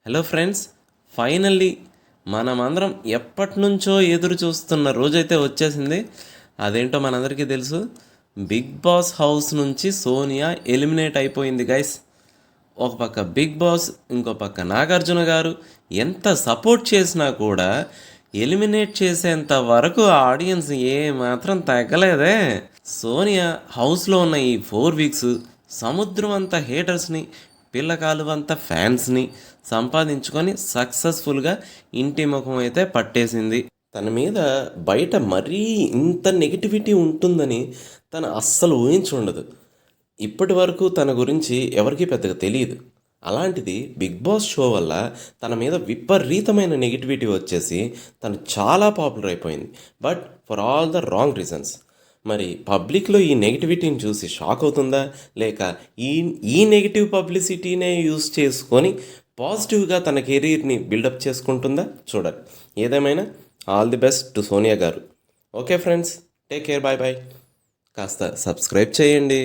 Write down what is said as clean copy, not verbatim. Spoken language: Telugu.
హలో ఫ్రెండ్స్, ఫైనల్లీ మనమందరం ఎప్పటినుంచో ఎదురు చూస్తున్న రోజైతే వచ్చేసింది. అదేంటో మనందరికీ తెలుసు. బిగ్ బాస్ హౌస్ నుంచి సోనియా ఎలిమినేట్ అయిపోయింది గైస్. ఒక పక్క బిగ్ బాస్, ఇంకో పక్క నాగార్జున గారు ఎంత సపోర్ట్ చేసినా కూడా ఎలిమినేట్ చేసేంత వరకు ఆడియన్స్ ఏ మాత్రం తగ్గలేదే. సోనియా హౌస్లో ఉన్న ఈ 4 వీక్స్ సముద్రం అంత హేటర్స్ని, పిల్లకాలువంత ఫ్యాన్స్ని సంపాదించుకొని సక్సెస్ఫుల్గా ఇంటి ముఖం అయితే పట్టేసింది. తన మీద బయట మరీ ఇంత నెగిటివిటీ ఉంటుందని తను అస్సలు ఊహించుండదు. ఇప్పటి వరకు తన గురించి ఎవరికీ పెద్దగా తెలియదు. అలాంటిది బిగ్ బాస్ షో వల్ల తన మీద విపరీతమైన నెగిటివిటీ వచ్చేసి తను చాలా పాపులర్ అయిపోయింది. But for all the wrong reasons. మరి పబ్లిక్లో ఈ నెగిటివిటీని చూసి షాక్ అవుతుందా, లేక ఈ ఈ నెగిటివ్ పబ్లిసిటీనే యూస్ చేసుకొని పాజిటివ్గా తన కెరీర్ని బిల్డప్ చేసుకుంటుందా చూడాలి. ఏదేమైనా all the best to Sonia garu. Okay friends, take care, bye bye. కాస్త సబ్స్క్రైబ్ చేయండి.